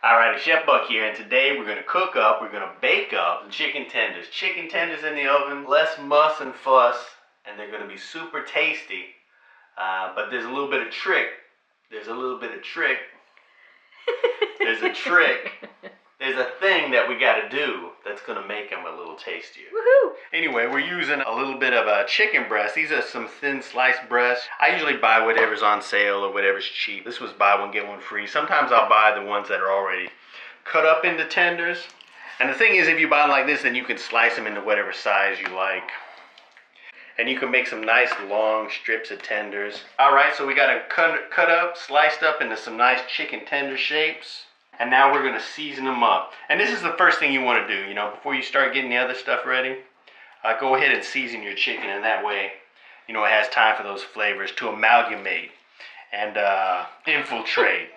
Alright, Chef Buck here, and today we're going to we're going to bake up chicken tenders. Chicken tenders in the oven, less muss and fuss, and they're going to be super tasty. But there's a little bit of trick. There's a thing that we got to do that's going to make them a little tastier. Woohoo! Anyway, we're using a little bit of a chicken breast. These are some thin sliced breasts. I usually buy whatever's on sale or whatever's cheap. This was buy one, get one free. Sometimes I'll buy the ones that are already cut up into tenders. And the thing is, if you buy them like this, then you can slice them into whatever size you like. And you can make some nice long strips of tenders. Alright, so we got them cut up, sliced up into some nice chicken tender shapes. And now we're going to season them up. And this is the first thing you want to do, before you start getting the other stuff ready. Go ahead and season your chicken, and that way, it has time for those flavors to amalgamate and infiltrate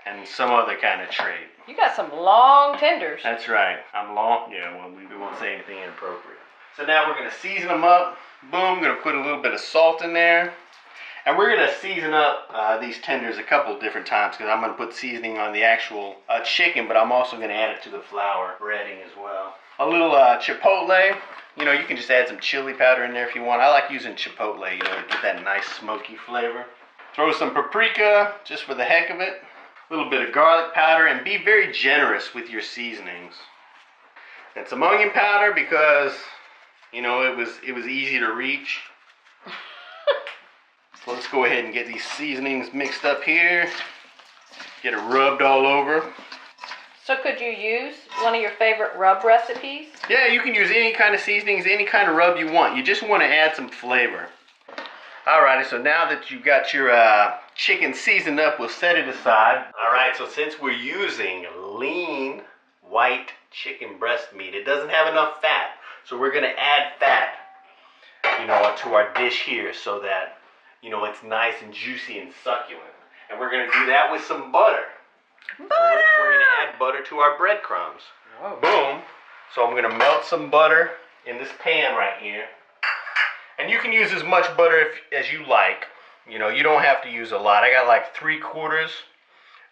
and some other kind of trait. You got some long tenders. That's right. I'm long. Yeah, well, we won't say anything inappropriate. So now we're going to season them up. Boom, going to put a little bit of salt in there. And we're going to season up these tenders a couple of different times because I'm going to put seasoning on the actual chicken, but I'm also going to add it to the flour breading as well. A little chipotle. You can just add some chili powder in there if you want. I like using chipotle, to get that nice smoky flavor. Throw some paprika just for the heck of it. A little bit of garlic powder, and be very generous with your seasonings. And some onion powder because, it was easy to reach. So let's go ahead and get these seasonings mixed up here. Get it rubbed all over. So could you use one of your favorite rub recipes? Yeah, you can use any kind of seasonings, any kind of rub you want. You just want to add some flavor. Alrighty, so now that you've got your chicken seasoned up, we'll set it aside. Alright, so since we're using lean white chicken breast meat, it doesn't have enough fat. So we're going to add fat, to our dish here so that it's nice and juicy and succulent. And we're going to do that with some butter. Butter! So we're going to add butter to our breadcrumbs. Whoa. Boom. So I'm going to melt some butter in this pan right here. And you can use as much butter as you like. You don't have to use a lot. I got like 3/4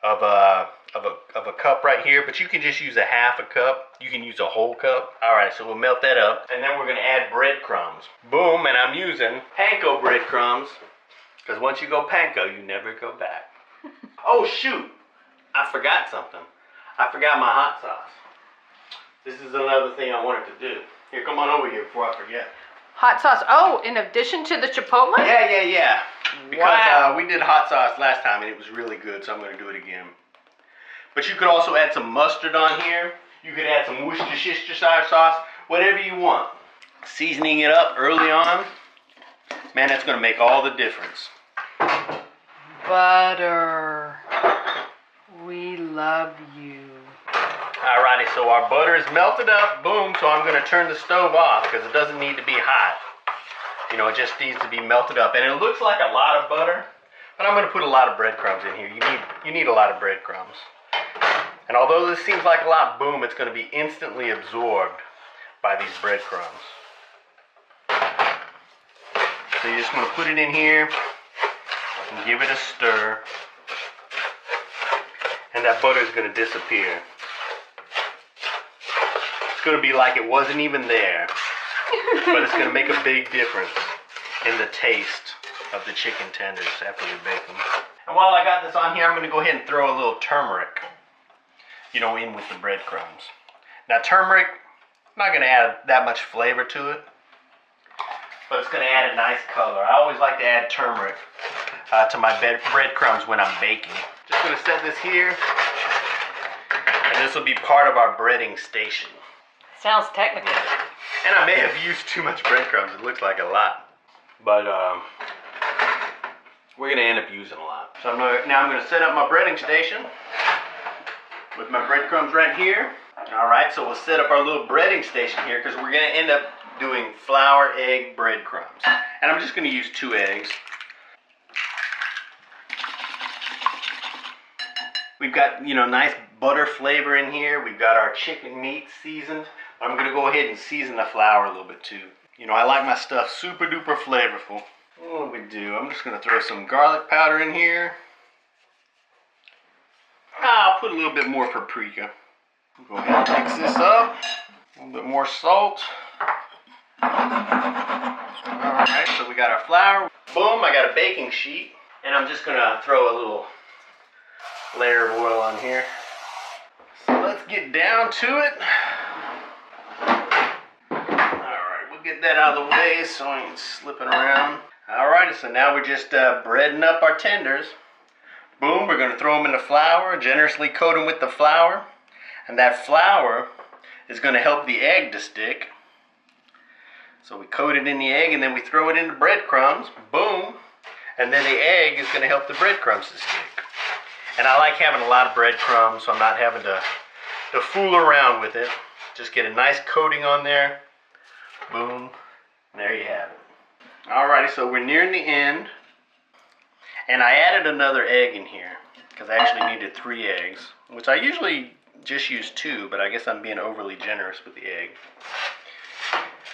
of a cup right here, but you can just use a half a cup. You can use a whole cup. Alright, so we'll melt that up. And then we're going to add breadcrumbs. Boom, and I'm using PANKO breadcrumbs. Because once you go panko, you never go back. Oh shoot, I forgot something. I forgot my hot sauce. This is another thing I wanted to do. Here, come on over here before I forget. Hot sauce. Oh, in addition to the chipotle? Yeah. Because wow. We did hot sauce last time and it was really good, so I'm going to do it again. But you could also add some mustard on here. You could add some Worcestershire sauce, whatever you want. Seasoning it up early on, man, that's going to make all the difference. Butter. We love you. Alrighty, so our butter is melted up. Boom, so I'm going to turn the stove off because it doesn't need to be hot. It just needs to be melted up. And it looks like a lot of butter, but I'm going to put a lot of breadcrumbs in here. You need a lot of breadcrumbs. And although this seems like a lot, boom, it's going to be instantly absorbed by these breadcrumbs. So you just want to put it in here and give it a stir. And that butter is going to disappear. It's going to be like it wasn't even there. But it's going to make a big difference in the taste of the chicken tenders after we bake them. And while I got this on here, I'm going to go ahead and throw a little turmeric, in with the breadcrumbs. Now turmeric, not going to add that much flavor to it, but it's going to add a nice color. I always like to add turmeric to my breadcrumbs when I'm baking. Just going to set this here, and this will be part of our breading station. Sounds technical. And I may have used too much breadcrumbs. It looks like a lot. But we're going to end up using a lot. So now I'm going to set up my breading station with my breadcrumbs right here. Alright, so we'll set up our little breading station here because we're going to end up doing flour, egg, breadcrumbs. And I'm just going to use 2 eggs. We've got, nice butter flavor in here. We've got our chicken meat seasoned. I'm going to go ahead and season the flour a little bit too. I like my stuff super duper flavorful. What do we do? I'm just going to throw some garlic powder in here. I'll put a little bit more paprika. Go ahead and mix this up. A little bit more salt. Alright, so we got our flour. Boom, I got a baking sheet. And I'm just gonna throw a little layer of oil on here. So let's get down to it. Alright, we'll get that out of the way so I ain't slipping around. Alright, so now we're just breading up our tenders. Boom, we're gonna throw them in the flour, generously coat them with the flour. And that flour is gonna help the egg to stick. So we coat it in the egg and then we throw it in the breadcrumbs. Boom. And then the egg is going to help the breadcrumbs to stick. And I like having a lot of breadcrumbs so I'm not having to fool around with it. Just get a nice coating on there. Boom. There you have it. Alrighty, so we're nearing the end. And I added another egg in here because I actually needed 3 eggs, which I usually just use 2, but I guess I'm being overly generous with the egg.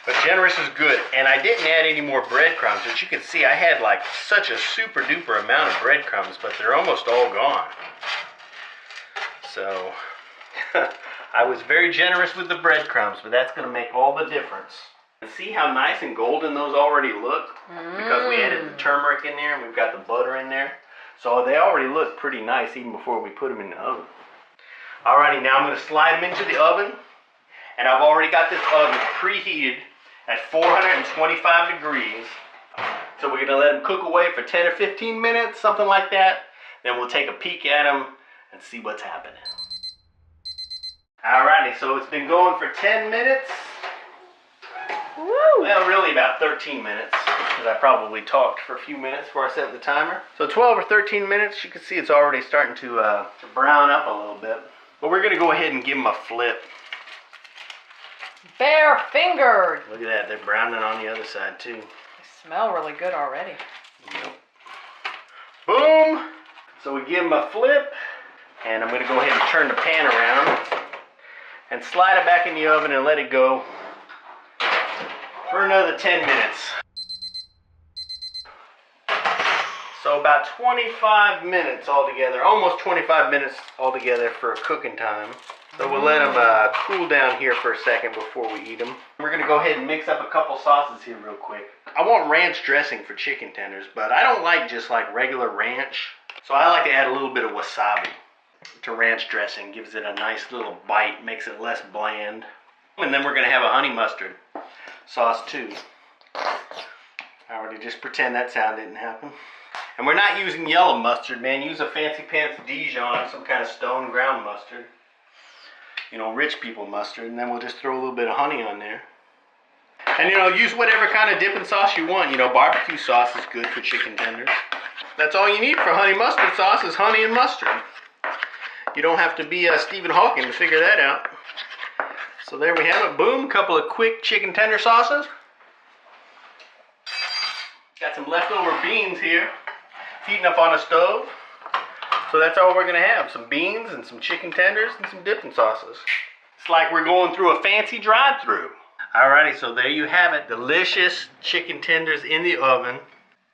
But generous is good, and I didn't add any more breadcrumbs. As you can see, I had like such a super duper amount of breadcrumbs, but they're almost all gone. So, I was very generous with the breadcrumbs, but that's going to make all the difference. And see how nice and golden those already look? Because we added the turmeric in there, and we've got the butter in there. So they already look pretty nice even before we put them in the oven. Alrighty, now I'm going to slide them into the oven. And I've already got this oven preheated at 425 degrees. So we're going to let them cook away for 10 or 15 minutes, something like that. Then we'll take a peek at them and see what's happening. Alrighty, so it's been going for 10 minutes. Woo! Well, really about 13 minutes, because I probably talked for a few minutes before I set the timer. So 12 or 13 minutes, you can see it's already starting to brown up a little bit. But we're going to go ahead and give them a flip. Bare-fingered. Look at that, they're browning on the other side too. They smell really good already. Yep. Boom! So we give them a flip, and I'm going to go ahead and turn the pan around and slide it back in the oven and let it go for another 10 minutes. So about 25 minutes altogether, almost 25 minutes altogether for cooking time. So we'll let them cool down here for a second before we eat them. We're going to go ahead and mix up a couple sauces here real quick. I want ranch dressing for chicken tenders, but I don't like just like regular ranch. So I like to add a little bit of wasabi to ranch dressing. Gives it a nice little bite, makes it less bland. And then we're going to have a honey mustard sauce too. I already just pretend that sound didn't happen. And we're not using yellow mustard, man. Use a fancy pants Dijon, some kind of stone ground mustard. You know, rich people mustard, and then we'll just throw a little bit of honey on there. And you know, use whatever kind of dipping sauce you want. You know, barbecue sauce is good for chicken tenders. That's all you need for honey mustard sauce is honey and mustard. You don't have to be Stephen Hawking to figure that out. So there we have it. Boom, a couple of quick chicken tender sauces. Got some leftover beans here, heating up on the stove. So that's all we're going to have, some beans and some chicken tenders and some dipping sauces. It's like we're going through a fancy drive-thru. Alrighty, so there you have it, delicious chicken tenders in the oven.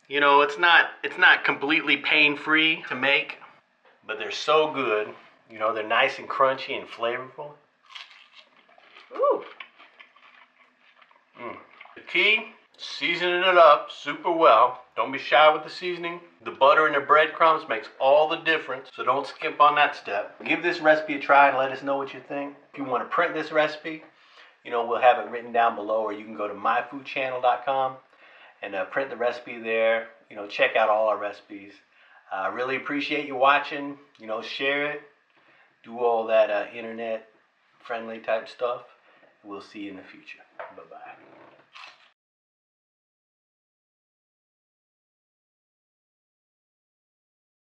You know, it's not completely pain-free to make, but they're so good. You know, they're nice and crunchy and flavorful. Ooh. The key, seasoning it up super well. Don't be shy with the seasoning. The butter and the breadcrumbs makes all the difference, so don't skip on that step. Give this recipe a try and let us know what you think. If you want to print this recipe, you know, we'll have it written down below, or you can go to myfoodchannel.com and print the recipe there. You know, check out all our recipes. I really appreciate you watching. You know, share it. Do all that internet friendly type stuff. We'll see you in the future. Bye-bye.